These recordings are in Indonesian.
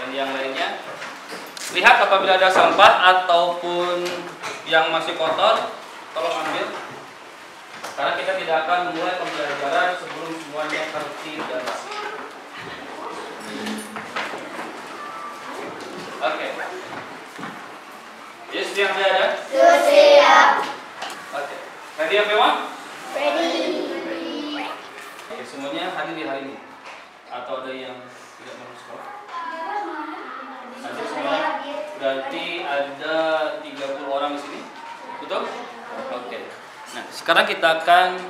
Dan yang lainnya, lihat apabila ada sampah ataupun yang masih kotor, tolong ambil. Karena kita tidak akan memulai pembelajaran sebelum semuanya tertib dan rapi. Oke. Yes, yang saya ada? Siap. Oke. Ready everyone? Ready. Oke, semuanya hadir di hari ini. Atau ada yang tidak mau sekolah? Hadir semua. Berarti ada 30 orang di sini. Betul? Oke. Nah, sekarang kita akan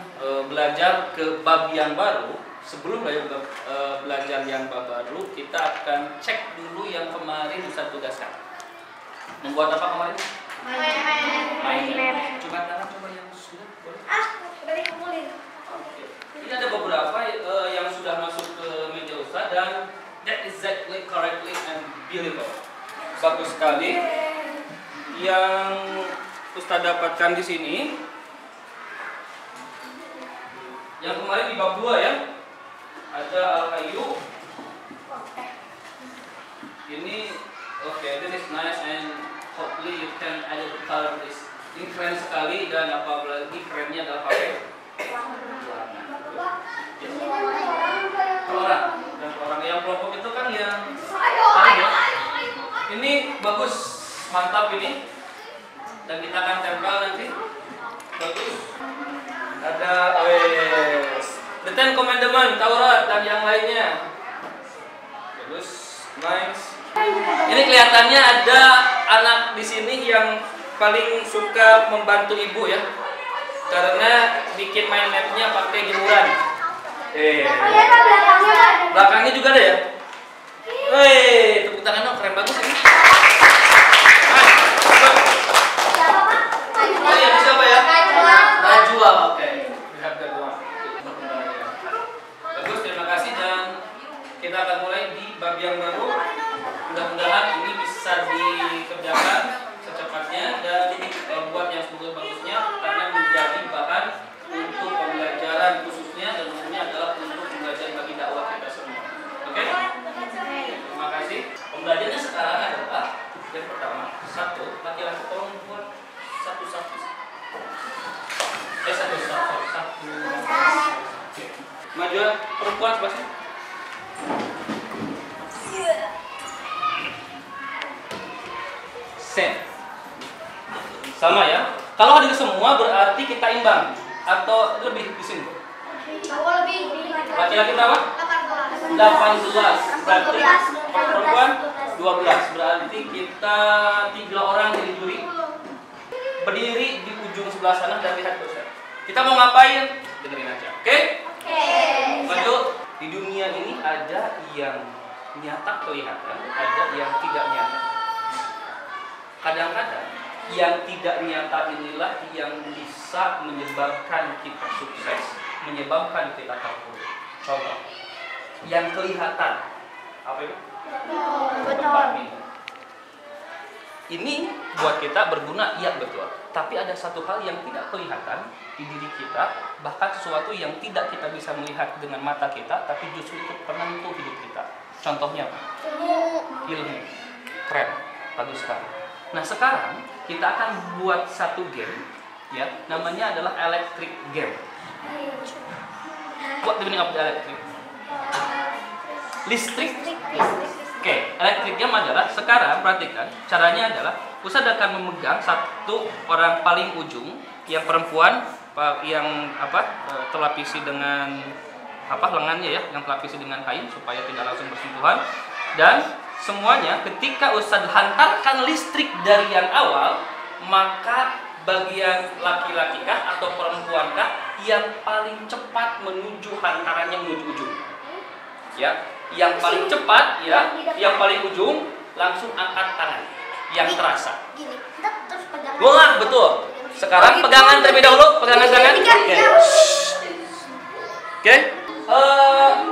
belajar ke bab yang baru. Sebelum belajar yang bab baru, kita akan cek dulu yang kemarin Ustaz tugaskan. Membuat apa kemarin? Main map. Coba tangan, coba yang sudah boleh. Udah dikumpulin. Oke. Ini ada beberapa yang sudah masuk ke meja Ustaz dan that is exactly correctly and beautiful. Bagus sekali. Yang Ustaz dapatkan di sini. Yang kemarin di bab 2 ya. Ada Al-Hayyu. Ini this is nice and hopefully you can add the color this. Ini keren sekali dan apalagi kerennya adalah pakai warna. Orang yang kelompok itu kan yang ini bagus, mantap ini. Dan kita akan tempel nanti. Bagus. Ada The Ten Commandments, Taurat dan yang lainnya. Bagus, nice. Ini kelihatannya ada anak di sini yang paling suka membantu ibu ya, karena bikin mind map-nya pakai jemuran. Belakangnya juga ada ya. Tepuk tangan dong, keren bagus ini. Oh iya, siapa ya? Najwa, oke. Bagus, terima kasih dan kita akan mulai di bab yang baru. Mudah-mudahan ini bisa dikerjakan secepatnya dan buat yang sebagus-bagusnya karena menjadi bahan untuk pembelajaran khususnya dan umumnya adalah untuk pembelajaran bagi dakwah kita semua. Oke? Terima kasih. Pembelajarannya sekarang adalah yang pertama, satu, laki-laki tolong buat satu. Maju perempuan sebelah sini. Set. Sama ya. Kalau hadir semua berarti kita imbang atau lebih di sini. Laki-laki berapa? 18. Berarti perempuan 12. Berarti kita 3 orang jadi juri. Berdiri di ujung sebelah sana dan lihat ke Ustaz. Kita mau ngapain? Dengerin aja. Oke? Maju. Di dunia ini ada yang nyata kelihatan, ada yang tidak nyata. Kadang-kadang yang tidak nyata inilah yang bisa menyebabkan kita sukses, menyebabkan kita terpuruk. Contoh, yang kelihatan apa itu? Betul. Ini buat kita berguna, iya betul. Tapi ada satu hal yang tidak kelihatan di diri kita, bahkan sesuatu yang tidak kita bisa melihat dengan mata kita, tapi justru itu penentu hidup kita. Contohnya apa? Ilmu. Keren, bagus sekali. Nah sekarang kita akan buat satu game, ya, namanya adalah electric game. What the meaning of the electric? Listrik. Oke, electric game adalah sekarang perhatikan caranya adalah Ustaz akan memegang satu orang paling ujung yang perempuan yang terlapisi dengan lengannya ya, yang terlapisi dengan kain supaya tidak langsung bersentuhan dan semuanya ketika Ustaz hantarkan listrik dari yang awal, maka bagian laki-laki kah atau perempuan kah yang paling cepat menuju hantarannya menuju ujung. Ya, yang paling cepat ya, yang paling ujung langsung angkat tangan yang terasa. Gini, kita terus pegangan. Wah, betul. Sekarang pegangan terlebih dahulu, pegangan tangan. Oke.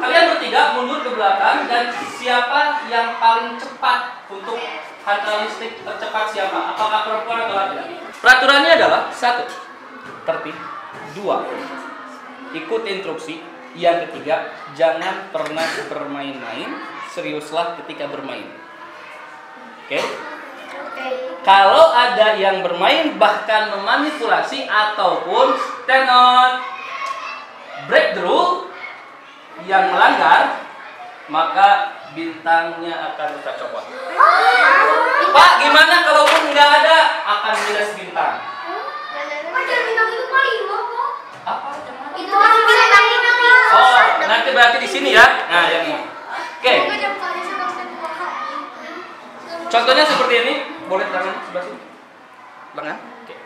Kalian bertiga mundur ke belakang dan siapa yang paling cepat untuk hantar listrik tercepat siapa? Apakah perempuan atau laki-laki? Peraturannya adalah 1. Tertib. 2. Ikut instruksi. Yang ketiga, jangan pernah bermain-main. Seriuslah ketika bermain. Oke. Oke. Kalau ada yang bermain bahkan memanipulasi ataupun stand on breakthrough yang melanggar, maka bintangnya akan kita copot. Pak, gimana kalaupun nggak ada akan minus bintang? Apa? Itu bintang itu. Oh, nanti berarti di sini ya. Nah, yang ini. Oke. Contohnya seperti ini. Boleh tangan sebelah sini. Lengan. Oke.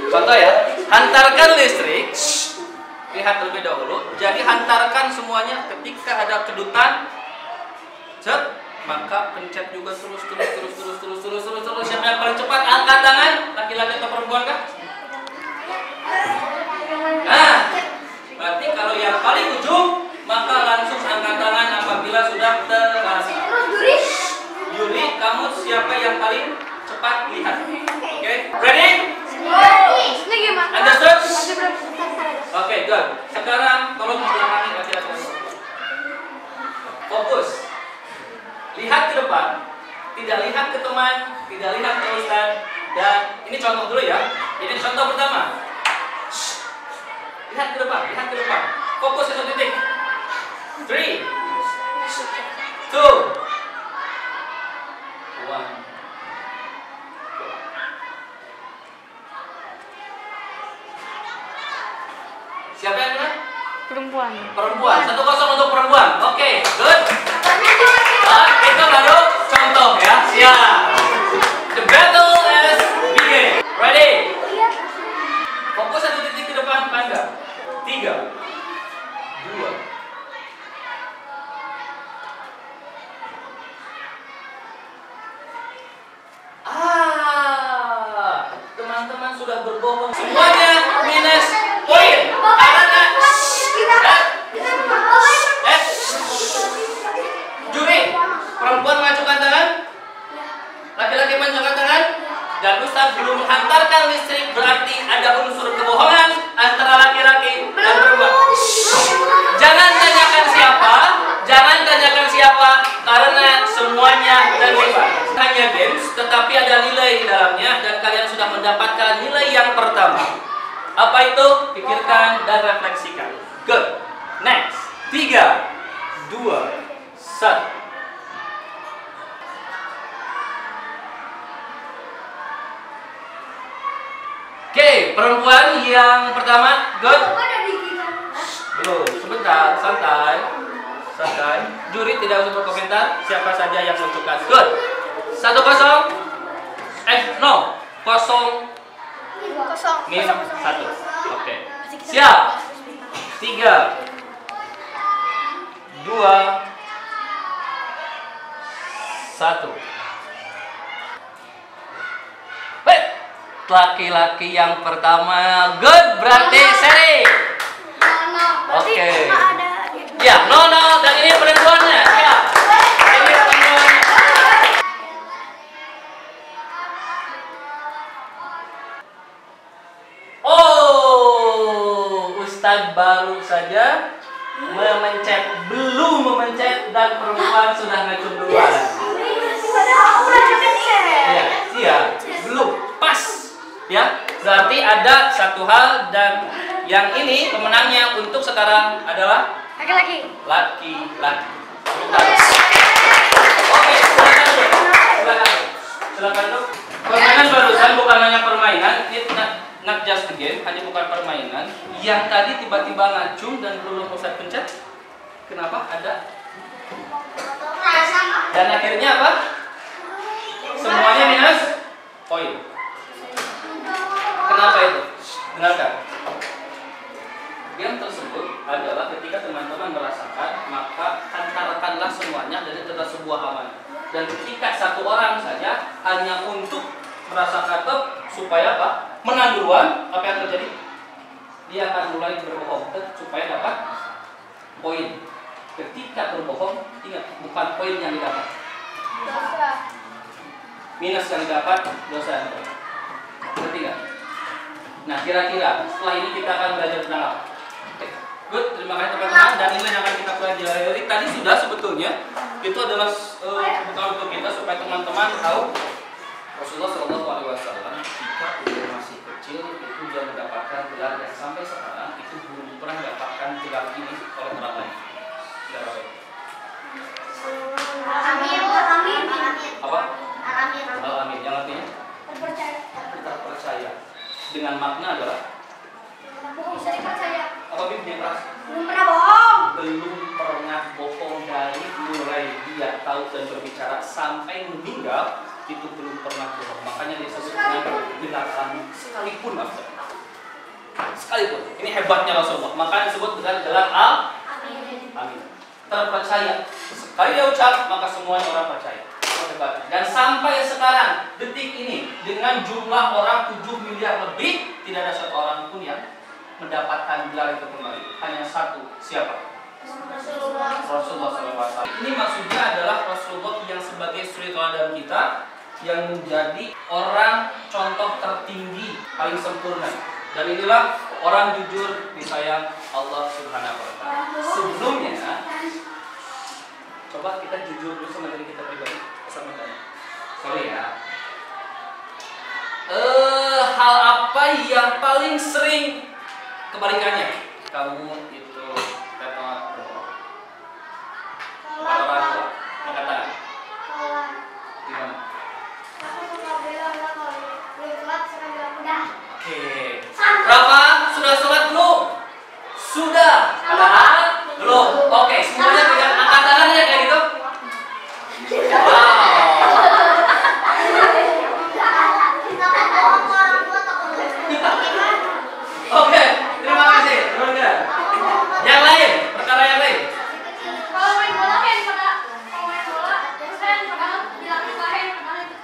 Contoh ya. Hantarkan listrik. Lihat terlebih dahulu. Jadi hantarkan semuanya ketika ada kedutan. Set. Maka pencet juga terus. Siapa yang paling cepat? Angkat tangan. Laki-laki atau perempuan kah? Nah, berarti kalau yang paling ujung maka langsung angkat tangan apabila sudah terasa. Yuri, kamu siapa yang paling cepat lihat? Oke, ready? Understood? Oke, good. Sekarang tolong belakangin laki-laki. Fokus. Lihat ke depan. Tidak lihat ke teman, tidak lihat ke ustaz. Dan ini contoh dulu ya. Ini contoh pertama. Lihat ke depan, lihat ke depan. Fokus ke satu titik. 3, 2, 1. Siapa yang menang? Perempuan. Perempuan. 1-0 untuk perempuan. Oke, good. Itu baru contoh ya. Siap. The battle is begin. Ready? Fokus satu titik ke depan, pandang. 3, 2. Teman-teman sudah berbohong. Semuanya minus poin. Karena juri, perempuan mengajukan tangan, laki-laki mengajukan tangan, dan Ustaz belum menghantarkan listrik, berarti ada unsur kebohongan antara laki-laki dan perempuan. Jangan tanyakan siapa, karena semuanya terlibat. Hanya games, tetapi ada nilai di dalamnya, dan kalian sudah mendapatkan nilai yang pertama. Apa itu? Pikirkan dan refleksikan. Good. Next. 3, 2, 1. Oke, perempuan yang pertama. Good. Belum, sebentar, santai. Juri tidak usah berkomentar. Siapa saja yang menentukan. Good. 1-0. No. 0. Min 1. Oke. Siap. 3, 2, 1. Wait. Laki-laki yang pertama. Good. Berarti seri. Oke. Ya, no, dan ini perempuannya. Ya. Ini perempuannya. Oh, Ustadz baru saja belum memencet dan perempuan sudah ngacung duluan. Iya, belum pas. Ya, berarti ada satu hal dan yang ini pemenangnya untuk sekarang adalah laki-laki. Oke, silakan dulu. Permainan barusan bukan hanya permainan, ini not just a game, hanya bukan permainan. Yang tadi tiba-tiba ngacung dan belum usah pencet. Kenapa? Ada. Dan akhirnya apa? Semuanya minus poin. Kenapa itu? Dengarkan. Yang tersebut adalah ketika teman-teman merasakan, maka hantarkanlah semuanya dan itu adalah sebuah amanah. Dan ketika satu orang saja hanya untuk merasakan supaya apa? Menang duluan, apa yang terjadi? Dia akan mulai berbohong supaya dapat poin. Ketika berbohong, ingat bukan poin yang didapat, minus yang didapat, dosa yang didapat. Ngerti nggak? Nah, kira-kira setelah ini kita akan belajar tentang apa? Good, terima kasih teman-teman. Dan ini yang akan kita pelajari tadi sudah sebetulnya Itu adalah bekal untuk kita supaya teman-teman tahu Rasulullah SAW jika dia masih kecil itu dia mendapatkan gelar yang sampai sekarang itu belum pernah mendapatkan gelar ini oleh orang lain. Gelar apa? Amin. Apa? Amin. Al-Amin. Yang artinya terpercaya. Dengan makna adalah Bisa dipercaya. apa Bibnya keras? Belum pernah bohong. Belum pernah bohong dari mulai dia tahu dan berbicara sampai meninggal itu belum pernah bohong. Makanya disebut dengan gelar Amin sekalipun Absa. Sekalipun. Ini hebatnya Rasulullah. Makanya disebut dengan gelar Amin. Terpercaya. Sekali dia ucap maka semuanya orang percaya. Hebat. Dan sampai sekarang detik ini dengan jumlah orang 7 miliar lebih tidak ada satu orang pun yang mendapatkan gelar itu kembali. Hanya satu. Siapa? Rasulullah SAW. Ini maksudnya adalah Rasulullah yang sebagai suri teladan kita, yang menjadi orang contoh tertinggi paling sempurna. Dan inilah orang jujur disayang Allah Subhanahu wa Ta'ala. Sebelumnya, coba kita jujur dulu sama diri kita pribadi, sama tanya. Sorry ya. Hal apa yang paling sering kebalikannya? Kamu itu berbohong. Kalau orang tua, angkat tangan. Gimana? Oke. Berapa? Sudah sholat belum? Sudah. Padahal belum. Oke, semuanya dengan angkat tangannya kayak gitu. Wow. Oke, terima kasih. Yang lain, perkara yang lain. Kalau main bola terus padahal bilangnya padahal itu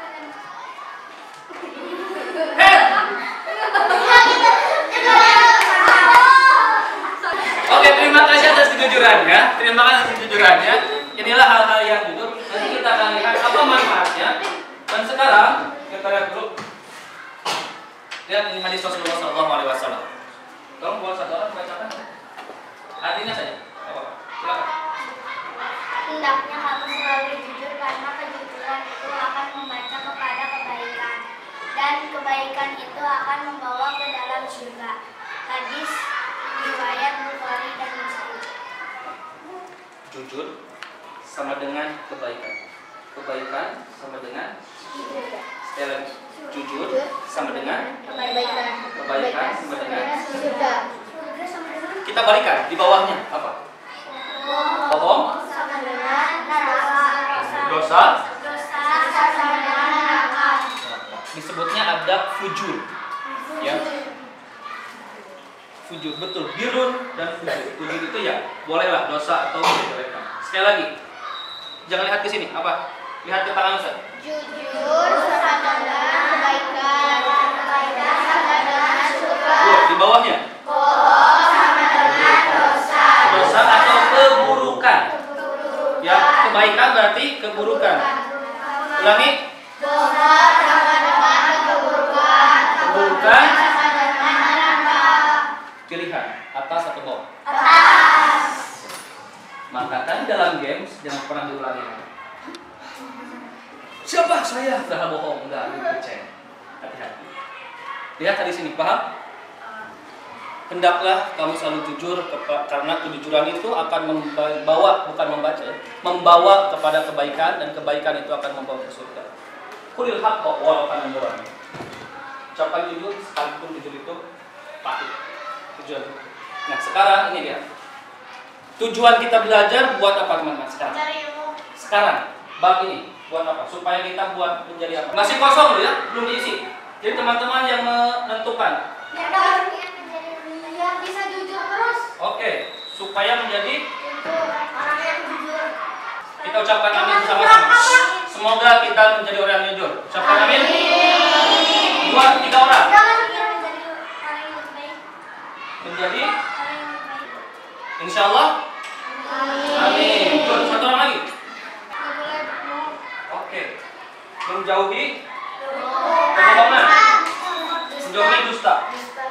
Oke, terima kasih atas kejujurannya. Terima kasih atas kejujurannya. Inilah hal-hal yang jujur. Nanti kita akan lihat apa manfaatnya. Dan sekarang kita lihat dulu. Lihat ini hadis Rasulullah SAW. Tolong buat satu orang bacakan. Artinya saja. Apa? Silakan. Hendaknya kamu selalu jujur karena kejujuran itu akan membaca kepada kebaikan dan kebaikan itu akan membawa ke dalam surga. Hadis riwayat Bukhari dan Muslim. Jujur sama dengan kebaikan. Kebaikan sama dengan sekali lagi. Jujur sama dengan kebaikan sama dengan surga. kita balikan di bawahnya apa? Bohong, Sama dengan dosa, sama dengan neraka. disebutnya ada fujur. Ya. Fujur betul, birun dan fujur. Fujur itu ya bolehlah dosa atau kebaikan. Sekali lagi, jangan lihat ke sini. Apa? Lihat ke tangan Ustaz. Jujur sama dengan kebaikan, kebaikan sama dengan surga. Di bawahnya. Bohong sama dengan dosa. Dosa atau keburukan. Ya, kebaikan berarti keburukan. Ulangi. Bohong sama dengan keburukan. Keburukan. Sama dengan neraka. Pilihan atas atau bawah. Atas. Maka kan dalam games jangan pernah diulangi. Siapa saya? Udah bohong, enggak, lu percaya. Hati-hati. Lihat tadi sini, paham? Hendaklah kamu selalu jujur karena kejujuran itu akan membawa, bukan membaca ya, membawa kepada kebaikan dan kebaikan itu akan membawa ke surga. Qulil haqqa walau kana murran. Ucapan jujur sekalipun jujur itu pahit. Tujuan. Nah, sekarang ini dia. Tujuan kita belajar buat apa teman-teman sekarang? Cari ilmu. Sekarang bab ini buat apa? Supaya kita buat menjadi apa? Masih kosong loh ya, belum diisi. Jadi teman-teman yang menentukan. Biar bisa jujur terus. Oke, supaya menjadi Jujur, orang yang jujur. kita ucapkan amin bersama-sama. Semoga kita menjadi orang yang jujur. Ucapkan amin. 2, 3 orang. Jangan kita menjadi orang yang baik. Menjadi Orang yang baik. insya Allah. Amin. Good. Satu orang lagi. Nggak boleh bohong. Oke. Menjauhi Bohong. kebohongan. Dusta. Menjauhi dusta. Dusta.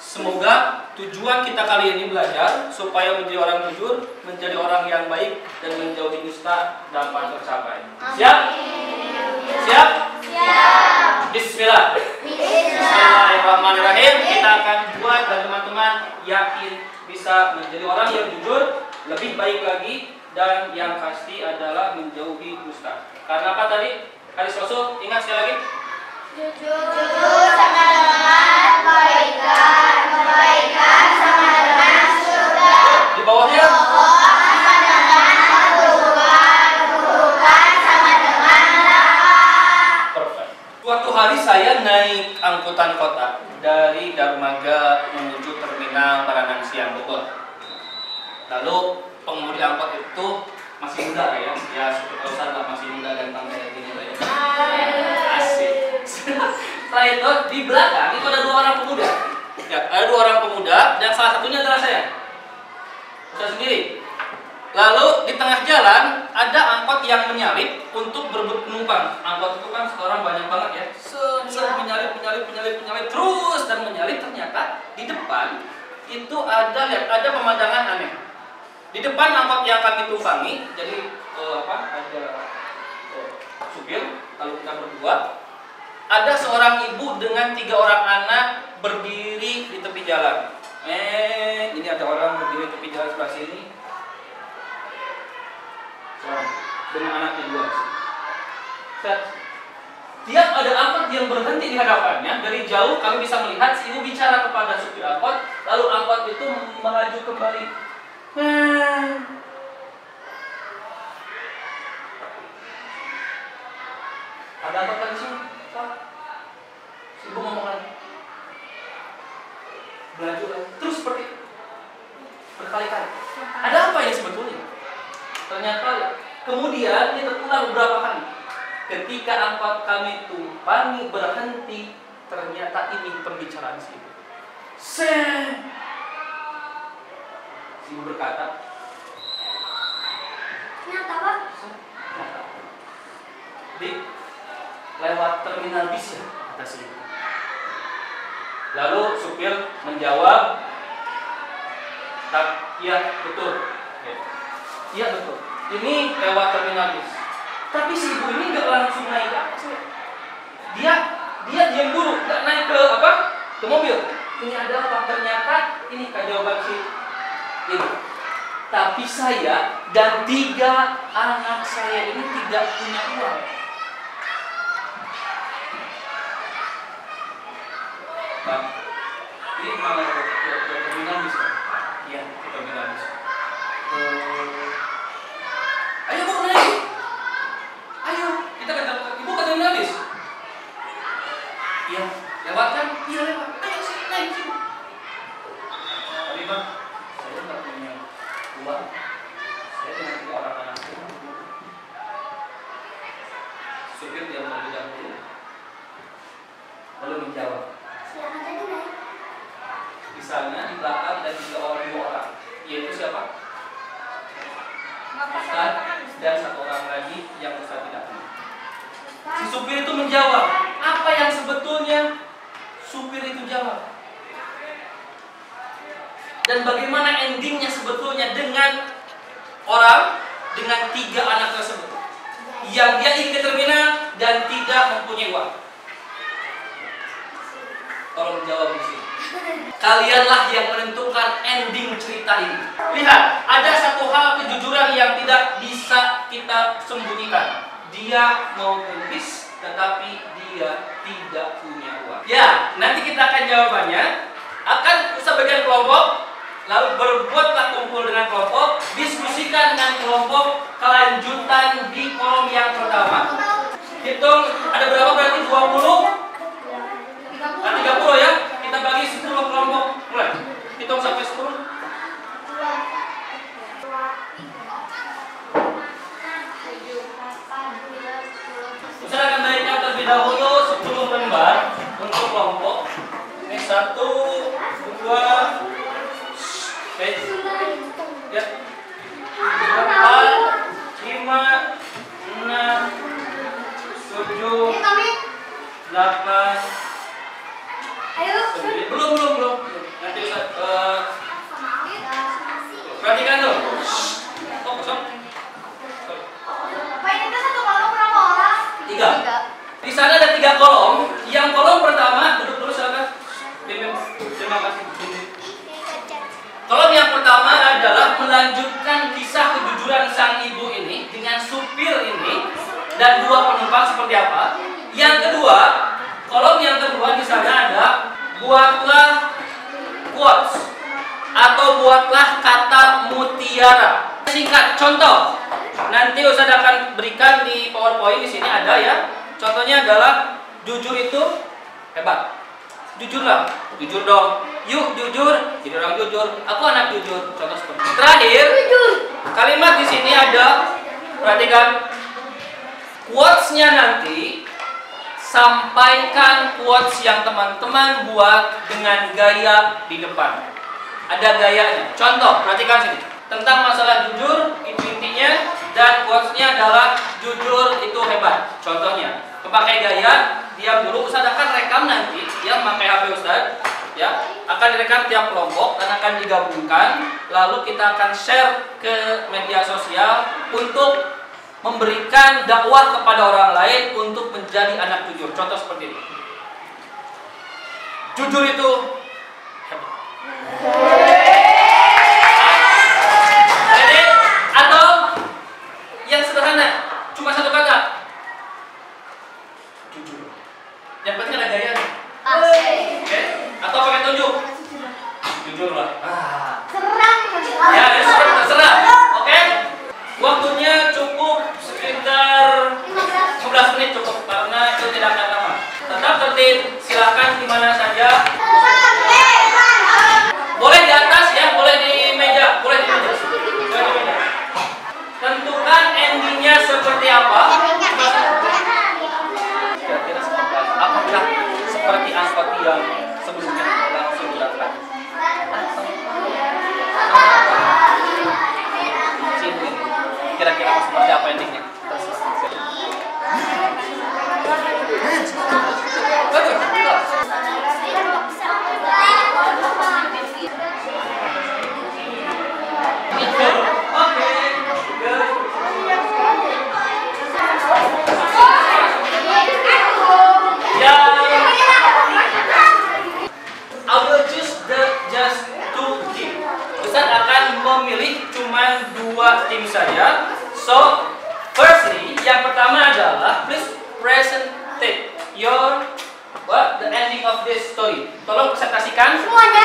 Semoga tujuan kita kali ini belajar supaya menjadi orang jujur, menjadi orang yang baik, dan menjauhi dusta dapat tercapai. Siap? Siap? Siap. Bismillah. Bismillahirrahmanirrahim. Kita akan buat dan teman-teman yakin bisa menjadi orang yang jujur, lebih baik lagi, dan yang pasti adalah menjauhi dusta. Karena apa tadi? Hadis Rasul, ingat sekali lagi. Jujur sama dengan kebaikan, kebaikan sama dengan surga. Di bawahnya. Sama dengan keburukan, keburukan sama dengan neraka. Perfect. Suatu hari saya naik angkutan kota dari Darmaga menuju terminal Baranang Siang Bogor. Lalu pengemudi angkot itu masih muda ya, seperti Ustaz lah, masih muda dan kayak gini lah ya. Asik. Setelah itu di belakang itu ada 2 orang pemuda. Ya, ada 2 orang pemuda dan salah satunya adalah saya sendiri. Lalu di tengah jalan ada angkot yang menyalip untuk berebut penumpang. Angkot itu kan sekarang banyak banget ya. Menyalip terus dan menyalip. Ternyata di depan itu ada pemandangan aneh. Di depan angkot yang kami tumpangi, jadi ada supir, lalu kita berdua. Ada seorang ibu dengan 3 orang anak berdiri di tepi jalan. Ini ada orang berdiri di tepi jalan sebelah sini. Dengan anaknya 2. Tiap ada angkot yang berhenti di hadapannya, dari jauh kami bisa melihat si ibu bicara kepada supir angkot, lalu angkot itu melaju kembali. Ada apa kan sih? Si ibu ngomong lagi. Melaju lagi. Terus seperti berkali-kali. Ada apa ya sebetulnya? Ternyata kemudian ini terulang beberapa kali. Ketika angkot kami tumpangi berhenti, ternyata ini pembicaraan si ibu. Si ibu berkata, Kenapa, Pak? Di lewat terminal bis ya, kata si ibu. Lalu supir menjawab, iya betul. Iya betul. Ini lewat terminal bis. Tapi si ibu ini nggak langsung naik ke atas. Dia diam dulu, nggak naik ke mobil. Ini ada apa? Ternyata ini kan jawaban si ibu. Tapi saya dan 3 anak saya ini tidak punya uang. Bang, ini mana ke terminal bis? Iya, ke terminal bis. Ayo bu, naik. Ayo, kita ke ibu ke terminal bis. Iya, lewat kan? Iya lewat. Ayo sini naik sini. Tapi bang, saya nggak punya uang. Saya dengan 3 orang anak saya. Supir dia terlebih dahulu, lalu menjawab. Silakan tadi naik. Di sana di belakang ada 2 orang, yaitu siapa? Ustaz dan 1 orang lagi yang Ustaz tidak kenal. Si supir itu menjawab. Apa yang sebetulnya supir itu jawab? Dan bagaimana endingnya sebetulnya dengan 3 anak tersebut yang dia ingin ke terminal dan tidak mempunyai uang? Tolong jawab di sini. Kalianlah yang menentukan ending cerita ini. Lihat, ada satu hal kejujuran yang tidak bisa kita sembunyikan. Dia mau ke bis, tetapi dia tidak punya uang. Ya, nanti kita akan jawabannya. Akan sebagian kelompok, lalu berbuatlah kumpul dengan kelompok, diskusikan dengan kelompok kelanjutan di kolom yang pertama. Hitung, ada berapa berarti? 20? 30 ya? Kita bagi 10 kelompok. Mulai. Hitung sampai 10. Ustaz akan bagikan terlebih dahulu 10 lembar untuk kelompok. Ini 1, 2, ya, 4, 5, 6, 7, 8. Ayo. Belum. Nanti Ustaz sana ada 3 kolom. Yang kolom pertama, duduk dulu silakan. Terima kasih. Kolom yang pertama adalah melanjutkan kisah kejujuran sang ibu ini dengan supir ini dan 2 penumpang seperti apa. Yang kedua, kolom yang kedua di sana ada buatlah quotes atau buatlah kata mutiara. Singkat contoh. Nanti Ustaz akan berikan di PowerPoint di sini ada ya. Contohnya adalah jujur itu hebat. Jujurlah, jujur dong. Yuk jujur, jadi orang jujur. Aku anak jujur. Contoh seperti itu. Terakhir, kalimat di sini ada. Perhatikan quotes-nya nanti. Sampaikan quotes yang teman-teman buat dengan gaya di depan. Ada gayanya. Contoh, perhatikan sini. Tentang masalah jujur, itu intinya. Dan quotes-nya adalah jujur itu hebat. Contohnya, pakai gaya, diam dulu. Ustaz akan rekam nanti, yang pakai HP Ustaz, ya, akan direkam tiap kelompok dan akan digabungkan. Lalu kita akan share ke media sosial untuk memberikan dakwah kepada orang lain untuk menjadi anak jujur. Contoh seperti ini. Jujur itu hebat. Jadi, atau yang sederhana, cuma 1 kata. Jujur. Yang penting ada gayanya. Oke? Atau pakai tunjuk. Jujurlah. Ya, terserah. Oke? Waktunya cukup sekitar 15 menit cukup karena itu tidak akan lama. Tetap tertib, silakan di mana saja. Boleh di atas ya, boleh di meja, boleh di meja. Tentukan endingnya seperti apa. Kira-kira seperti apa? Apakah seperti angkot yang sebelumnya langsung berangkat? Kira-kira seperti apa endingnya? Ustaz akan memilih cuma 2 tim saja. So, firstly, yang pertama adalah please presentate your the ending of this story. Tolong presentasikan. Semuanya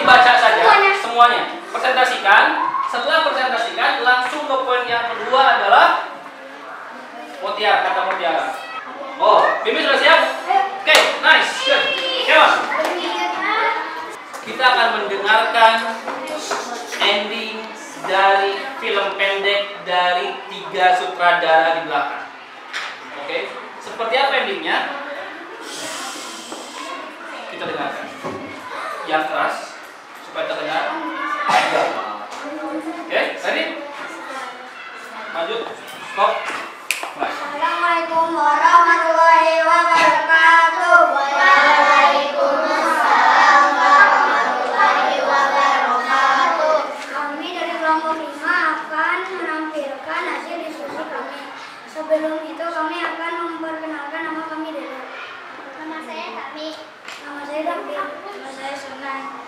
Dibaca saja semuanya. Presentasikan. Setelah presentasikan, langsung ke poin yang kedua adalah mutiara, kata mutiara. Oh, Bimi sudah siap? Oke, nice, good. Come on. Kita akan mendengarkan ending dari film pendek dari 3 sutradara di belakang. Oke, seperti apa endingnya? Kita dengarkan. Yang keras supaya terdengar. Oke, ready? Maju, stop. Bye. Assalamualaikum warahmatullahi wabarakatuh. Waalaikumsalam warahmatullahi wabarakatuh. Kami dari kelompok 5 akan menampilkan hasil diskusi kami. Sebelum itu kami akan memperkenalkan nama kami dulu. Nama saya Tami. Nama saya David. Nama saya Sunan.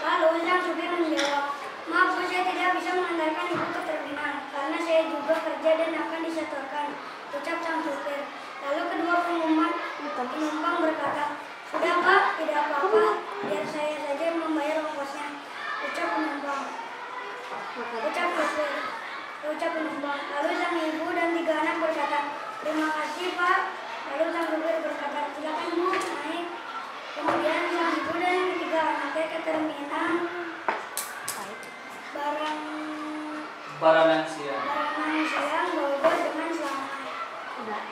Lalu sang supir menjawab, maaf Bu, saya tidak bisa mengantarkan ibu ke terminal karena saya juga kerja dan akan disetorkan, ucap sang supir. Lalu kedua penumpang berkata, sudah Pak, tidak apa-apa, biar saya saja membayar ongkosnya, ucap penumpang. Ucap penumpang. Lalu sang ibu dan 3 anak berkata, terima kasih Pak. Lalu sang supir berkata, silakan Bu, naik. Kemudian sang ibu dan 3 anaknya ke terminal Baranang Siang Bogor dengan selamat.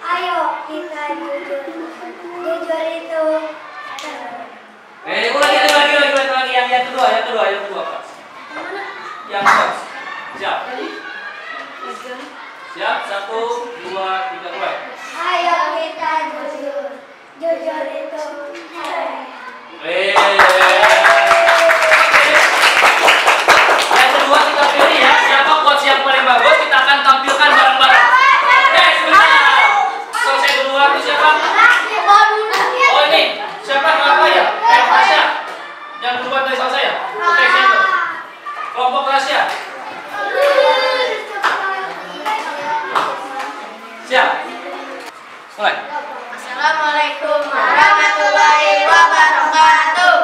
Ayo kita jujur. Jujur itu. Ulangi yang kedua Pak. Yang keras. Siap. Siap, 1, 2, 3, mulai. Ayo kita jujur. Jujur itu. Yang kedua kita pilih ya, siapa quotes yang paling bagus kita akan tampilkan bareng-bareng. Oke, sebentar. Selesai Rasya. Siap. Mulai. Assalamualaikum warahmatullahi wabarakatuh.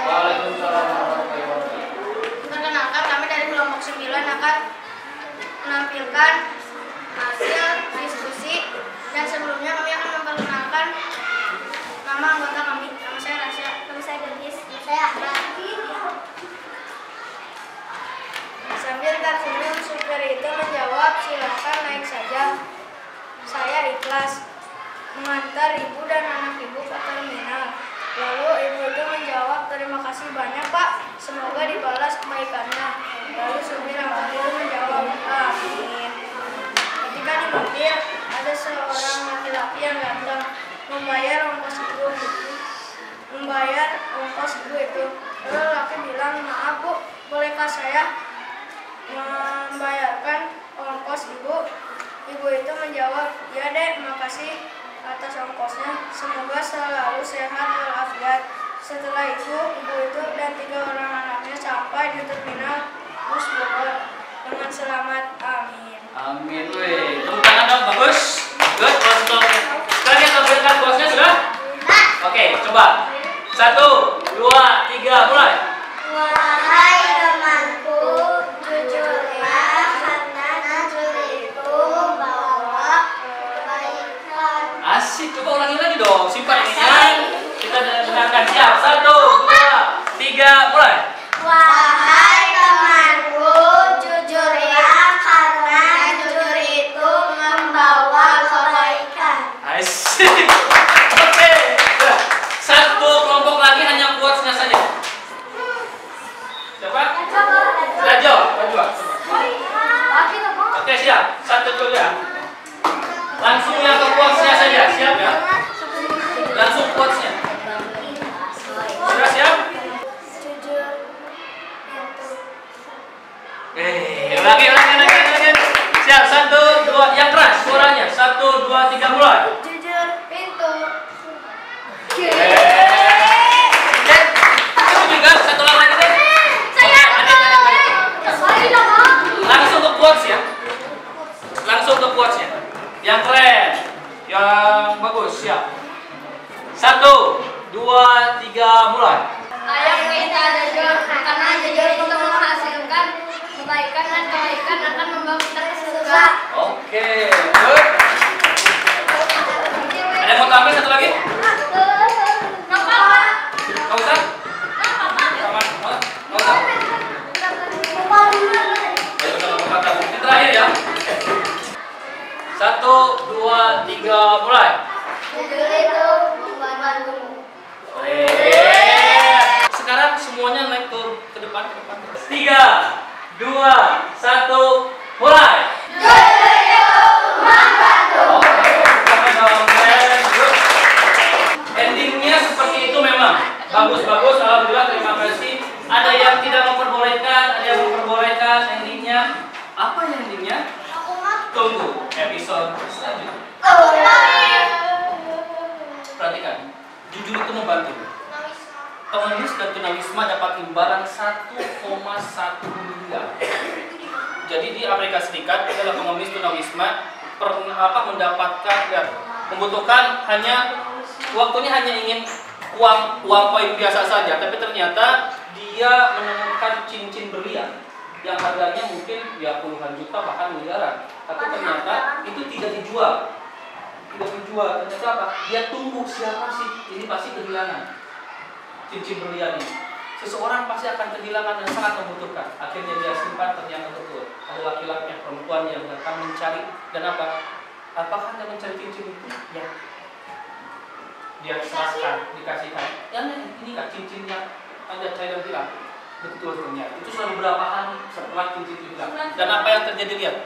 Waalaikumsalam warahmatullahi wabarakatuh. Perkenalkan, kami dari kelompok 9 akan menampilkan hasil diskusi, dan sebelumnya kami akan memperkenalkan nama anggota kami. Nama saya Rasya. Nama saya Dennis. Nama saya Ahmad. Sambil tersenyum, supir itu menjawab, silakan naik saja. Saya ikhlas mengantar ibu dan anak ibu ke terminal. Lalu ibu itu menjawab, terima kasih banyak Pak, semoga dibalas kebaikannya. Lalu supir angkot itu menjawab, amin. Ketika di mobil, ada seorang laki-laki yang datang membayar ongkos ibu itu. Lalu laki bilang, maaf Bu, bolehkah saya membayarkan ongkos ibu? Ibu itu menjawab, ya Dek, makasih atas ongkosnya, semoga selalu sehat walafiat. Setelah itu, ibu itu dan 3 orang anaknya sampai di terminal bus Bogor dengan selamat. Amin. Amin. Wih, tepuk tangan dong, bagus. Good, untuk sekarang kita berikan bosnya sudah? Oke, coba. 1, 2, 3, mulai. Wahai temanku, jujurlah karena jujur itu membawa kebaikan. Asik, coba ulangi lagi dong. Simpan ininya. Kita dengarkan. Siap. 1, 2, 3, mulai. Wahai temanku, jujurlah karena jujur itu membawa kebaikan. Asik. Oke. Satu kelompok lagi hanya quotes-nya saja. Siapa? Rajo. Oke, siap. 1 dulu ya. Langsung yang ke quotes-nya saja. Siap ya? Langsung quotes-nya. Sudah siap? Ulangi. Siap, 1, 2, yang keras suaranya. 1, 2, 3, mulai. Jujur pintu. Itu juga satu lagi deh. Langsung ke quotes ya. Langsung ke quotes-nya. Yang keren, yang bagus, siap. 1, 2, 3, mulai. Ayo kita jujur, karena jujur itu menghasilkan kebaikan, dan kebaikan akan membawa kita ke surga. Oke, good. Ada yang mau tampil satu lagi? Nggak usah? Nggak usah? Ini terakhir ya. 1, 2, 3, mulai. Jujur itu membantu. Sekarang semuanya naik ke depan. 3, 2, 1, mulai. Jujur itu membantu. Oke, sama dong, keren. Good. Endingnya seperti itu memang. Bagus, alhamdulillah, terima kasih. Ada yang tidak memperbolehkan, ada yang memperbolehkan. Endingnya, apa ya endingnya? Tunggu episode selanjutnya. Perhatikan, jujur itu membantu. Pengemis dan tunawisma dapat imbalan 1,1 miliar. Jadi di Amerika Serikat adalah pengemis tunawisma mendapatkan membutuhkan waktunya hanya ingin uang koin biasa saja, tapi ternyata dia menemukan cincin berlian yang harganya mungkin ya puluhan juta bahkan miliaran, tapi ternyata itu tidak dijual. Ternyata apa? Dia tunggu, siapa sih ini pasti kehilangan cincin berlian ini. Seseorang pasti akan kehilangan dan sangat membutuhkan. Akhirnya dia simpan, ternyata betul ada laki-laki perempuan yang datang mencari. Dan apakah dia mencari cincin itu? Ya, dia serahkan, dikasihkan. Ini kak cincinnya. Ada saya bilang betul ternyata. Itu sudah beberapa hari setelah cincin itu hilang. Dan apa yang terjadi, lihat.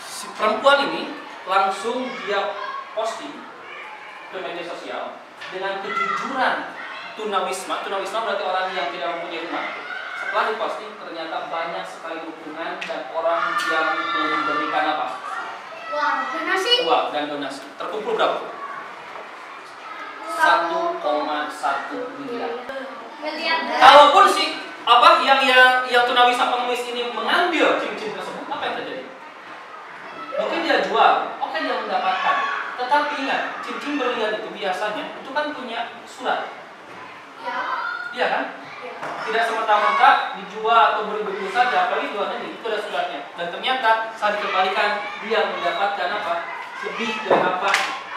Si perempuan ini langsung dia posting ke media sosial dengan kejujuran. Tunawisma berarti orang yang tidak mempunyai rumah. Setelah diposting ternyata banyak sekali dukungan dan orang yang memberikan apa? Uang dan donasi. Terkumpul berapa? 1,1 miliar. Kalaupun si yang tunawisa pengemis ini mengambil cincin tersebut, apa yang terjadi? Mungkin dia jual, oke dia mendapatkan. Tetapi ingat, cincin berlian itu biasanya itu kan punya surat. Iya kan? Tidak semata-mata dijual atau beli begitu saja, apalagi jualnya itu ada suratnya. Dan ternyata saat dikembalikan dia mendapatkan apa? Lebih dari apa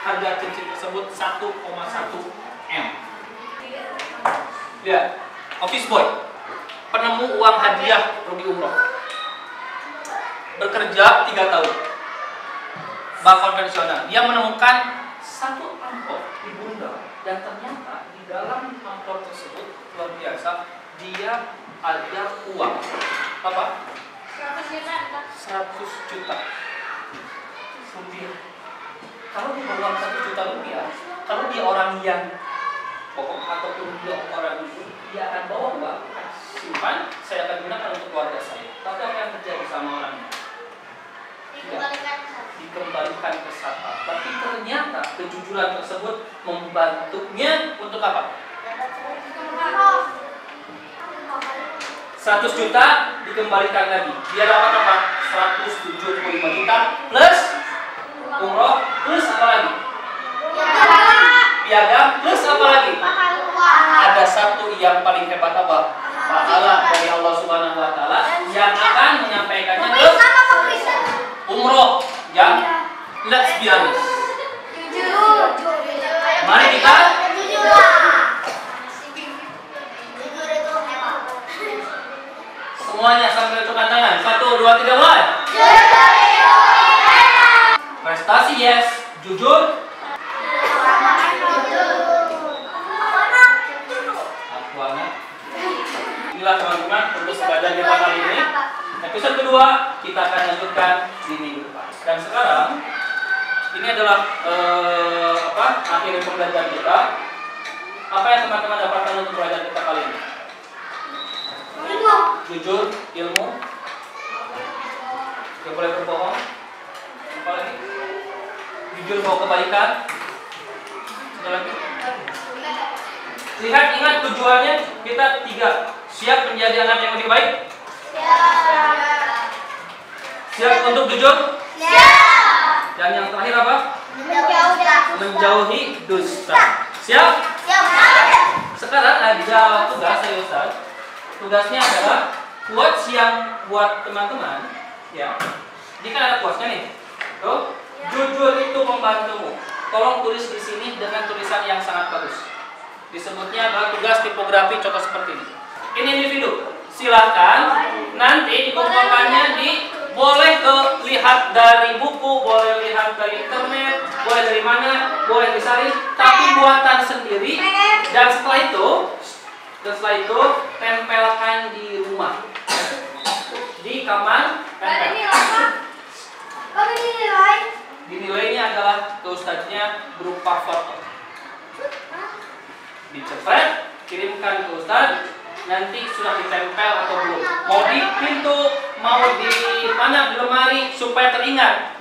harga cincin tersebut 1,1 M. Ya, office boy, penemu uang hadiah pergi umroh, bekerja 3 tahun, bank konvensional. Dia menemukan satu amplop di bunda dan ternyata di dalam amplop tersebut luar biasa, dia ada uang apa? 100 juta rupiah. Kalau dia uang 100 juta rupiah, kalau dia orang yang pokok ataupun dia orang itu, dia akan bawa uang, simpan, saya akan gunakan untuk keluarga saya. Tapi apa yang terjadi sama orangnya? Dikembalikan ke Sata. Tapi ternyata kejujuran tersebut membantunya untuk apa? 100 juta dikembalikan lagi. Dia dapat apa? 175 juta plus umroh plus apa lagi? Piagam plus apa lagi? Ada satu yang paling hebat apa? Pahala dari Allah Subhanahu wa taala yang akan menyampaikannya ke umroh. Ya. Let's be honest. Mari kita semuanya sambil tunjukkan tangan. 1, 2, 3, mulai. Prestasi yes, jujur. Inilah teman-teman untuk pelajaran kita kali ini. Episode kedua kita akan lanjutkan di minggu depan. Dan sekarang ini adalah akhir pembelajaran kita. Apa yang teman-teman dapatkan untuk pelajaran kita kali ini? Jujur, ilmu, gak boleh berbohong. Apa lagi? Jujur bawa kebaikan. Satu lagi. Lihat, ingat tujuannya kita 3. Siap menjadi anak yang lebih baik? Siap untuk jujur? Siap. Dan yang terakhir apa? Menjauhi dusta. Siap? Sekarang ada tugas saya Ustaz. Tugasnya adalah quotes yang buat teman-teman. Ya. Ini kan ada quotesnya nih. Tuh. Jujur itu membantumu. Tolong tulis di sini dengan tulisan yang sangat bagus. Disebutnya adalah tugas tipografi contoh seperti ini. Ini individu. Silahkan nanti dikumpulkannya boleh lihat dari buku, boleh lihat dari internet, boleh dari mana, boleh disalin, tapi buatan sendiri. Dan setelah itu tempelkan di rumah, di kamar tempel. Dinilainya adalah ke ustadznya berupa foto. Dicepret, kirimkan ke ustadz. Nanti sudah ditempel atau belum? Mau di pintu, mau di mana, di lemari, supaya teringat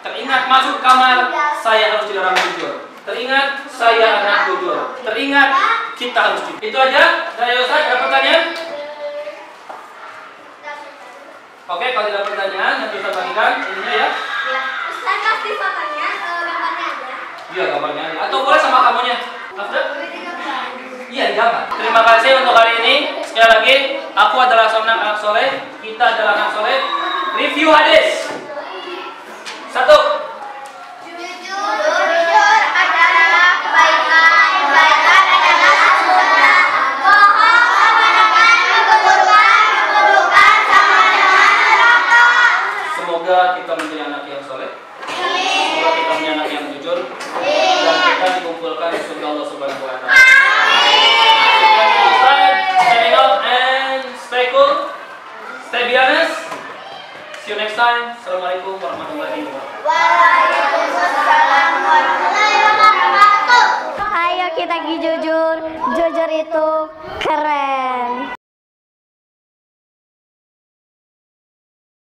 masuk kamar, saya harus jadi orang jujur. Teringat saya anak jujur. Teringat kita harus jujur. Itu aja dari Ustaz. Ada pertanyaan? Oke, kalau tidak pertanyaan nanti Ustaz bagikan ininya ya. Ustaz kasih fotonya, gambarnya aja. Iya, gambarnya aja. Atau boleh sama kamunya. Afdal? Iya, gambar. Terima kasih untuk hari ini. Sekali lagi, aku adalah seorang anak soleh, kita adalah anak soleh. Review hadis. 1. Jujur adalah kebaikan, kebaikan adalah surga. Bohong sama dengan keburukan, keburukan sama dengan neraka. Semoga kita menjadi anak yang soleh. Semoga kita menjadi anak yang jujur. Dan kita dikumpulkan di surga Allah Subhanahu wa taala. Stay be honest. See you next time. Assalamualaikum warahmatullahi wabarakatuh. Waalaikumsalam warahmatullahi wabarakatuh. Ayo kita jujur.